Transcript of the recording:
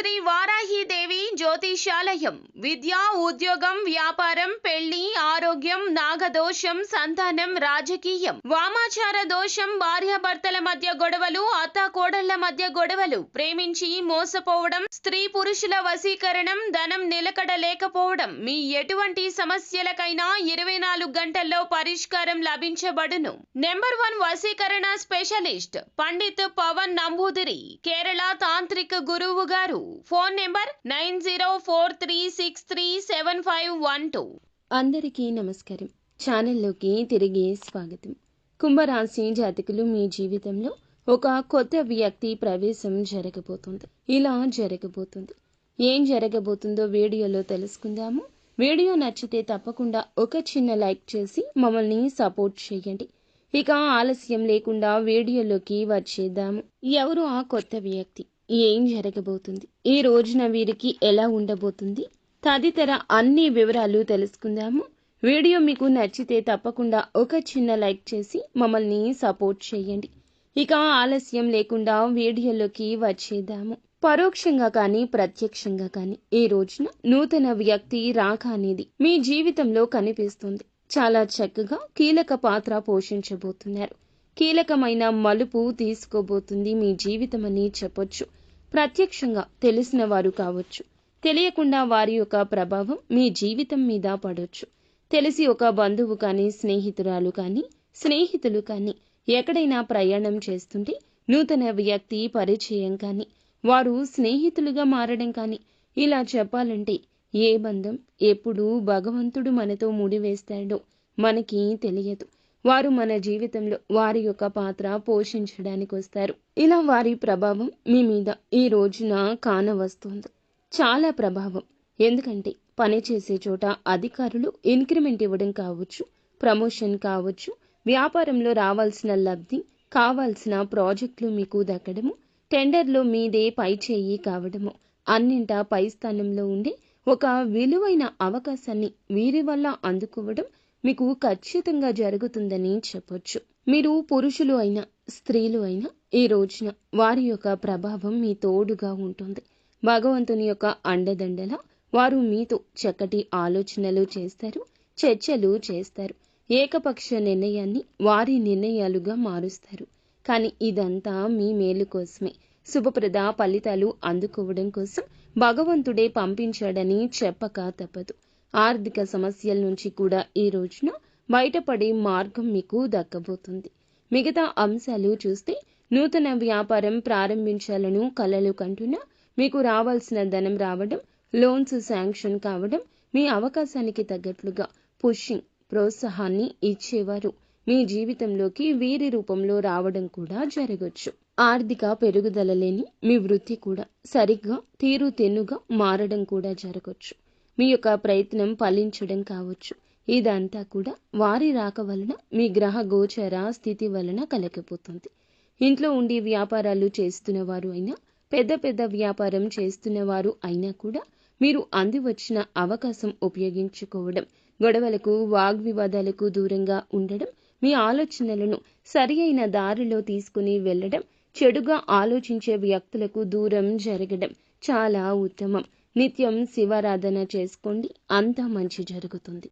శ్రీ వారాహిదేవి జ్యోతిషాలయం విద్య, ఉద్యోగం, వ్యాపారం, పెళ్లి, ఆరోగ్యం, నాగదోషం, సంతానం, రాజకీయం, వామాచార దోషం, భార్యాభర్తల మధ్య గొడవలు, అత్తాకోడళ్ల మధ్య గొడవలు, ప్రేమించి మోసపోవడం, స్త్రీ పురుషుల వశీకరణం, ధనం నిలకడ లేకపోవడం, మీ ఎటువంటి సమస్యలకైనా 24 గంటల్లో పరిష్కారం లభించబడును. నెంబర్ 1 వశీకరణ స్పెషలిస్ట్ పండిత్ పవన్ నంబూదిరి, కేరళ తాంత్రిక గురువు గారు. Phone number 9043637512. అందరికీ నమస్కారం. ఛానల్లోకి తిరిగి స్వాగతం. కుంభరాశి జాతకులు, మీ జీవితంలో ఒక కొత్త వ్యక్తి ప్రవేశం జరగబోతుంది. ఇలా జరగబోతుంది. ఏం జరగబోతుందో వీడియోలో తెలుసుకుందాము. వీడియో నచ్చితే తప్పకుండా ఒక చిన్న లైక్ చేసి మమ్మల్ని సపోర్ట్ చేయండి. ఇక ఆలస్యం లేకుండా వీడియోలోకి వచ్చేద్దాము. ఎవరు ఆ కొత్త వ్యక్తి? ఏం జరగబోతుంది? ఈ రోజున వీరికి ఎలా ఉండబోతుంది? తదితర అన్ని వివరాలు తెలుసుకుందాము. వీడియో మీకు నచ్చితే తప్పకుండా ఒక చిన్న లైక్ చేసి మమ్మల్ని సపోర్ట్ చేయండి. ఇక ఆలస్యం లేకుండా వీడియోలోకి వచ్చేద్దాము. పరోక్షంగా కానీ ప్రత్యక్షంగా కానీ ఈ రోజున నూతన వ్యక్తి రాక అనేది మీ జీవితంలో కనిపిస్తుంది. చాలా చక్కగా కీలక పాత్ర పోషించబోతున్నారు. కీలకమైన మలుపు తీసుకోబోతుంది మీ జీవితం అని చెప్పొచ్చు. ప్రత్యక్షంగా తెలిసిన వారు కావచ్చు, తెలియకుండా వారి యొక్క ప్రభావం మీ జీవితం మీద పడవచ్చు. తెలిసి ఒక బంధువు కానీ, స్నేహితురాలు కానీ, స్నేహితులు కానీ ఎక్కడైనా ప్రయాణం చేస్తుంటే నూతన వ్యక్తి పరిచయం కానీ, వారు స్నేహితులుగా మారడం కానీ, ఇలా చెప్పాలంటే ఏ బంధం ఎప్పుడు భగవంతుడు మనతో ముడివేస్తాడో మనకి తెలియదు. వారు మన జీవితంలో వారి యొక్క పాత్ర పోషించడానికి వస్తారు. ఇలా వారి ప్రభావం మీ మీద ఈ రోజున కానవస్తుంది. చాలా ప్రభావం. ఎందుకంటే పనిచేసే చోట అధికారులు ఇంక్రిమెంట్ ఇవ్వడం కావచ్చు, ప్రమోషన్ కావచ్చు, వ్యాపారంలో రావాల్సిన లబ్ధి, కావాల్సిన ప్రాజెక్టులు మీకు దక్కడము, టెండర్లో మీదే పై చేయి కావడము, అన్నింటా పై స్థానంలో ఉండి ఒక విలువైన అవకాశాన్ని వీరి వల్ల అందుకోవడం మీకు ఖచ్చితంగా జరుగుతుందని చెప్పొచ్చు. మీరు పురుషులు అయినా స్త్రీలు అయినా ఈ రోజున వారి యొక్క ప్రభావం మీ తోడుగా ఉంటుంది. భగవంతుని యొక్క అండదండల వారు మీతో చక్కటి ఆలోచనలు చేస్తారు, చర్చలు చేస్తారు. ఏకపక్ష నిర్ణయాన్ని వారి నిర్ణయాలుగా మారుస్తారు. కానీ ఇదంతా మీ మేలు కోసమే. శుభప్రద ఫలితాలు అందుకోవడం కోసం భగవంతుడే పంపించాడని చెప్పక తప్పదు. ఆర్థిక సమస్యల నుంచి కూడా ఈ రోజున బయటపడే మార్గం మీకు దక్కబోతుంది. మిగతా అంశాలు చూస్తే నూతన వ్యాపారం ప్రారంభించాలను కలలు కంటున్నా మీకు రావాల్సిన ధనం రావడం, లోన్స్ శాంక్షన్ కావడం, మీ అవకాశానికి తగ్గట్లుగా పుషింగ్ ప్రోత్సాహాన్ని ఇచ్చేవారు మీ జీవితంలోకి వీరి రూపంలో రావడం కూడా జరగచ్చు. ఆర్థిక పెరుగుదల లేని మీ వృత్తి కూడా సరిగ్గా తీరుతెన్నుగా మారడం కూడా జరగచ్చు. మీ యొక్క ప్రయత్నం ఫలించడం కావచ్చు. ఇదంతా కూడా వారి రాక వలన మీ గ్రహ గోచర స్థితి వలన కలగబోతుంది. ఇంట్లో ఉండి వ్యాపారాలు చేస్తున్న వారు అయినా, పెద్ద పెద్ద వ్యాపారం చేస్తున్న వారు అయినా కూడా మీరు అంది వచ్చిన అవకాశం ఉపయోగించుకోవడం, గొడవలకు వాగ్వివాదాలకు దూరంగా ఉండడం, మీ ఆలోచనలను సరి అయిన దారిలో తీసుకుని వెళ్లడం, చెడుగా ఆలోచించే వ్యక్తులకు దూరం జరగడం చాలా ఉత్తమం. నిత్యం శివారాధన చేసుకోండి, అంతా మంచి జరుగుతుంది.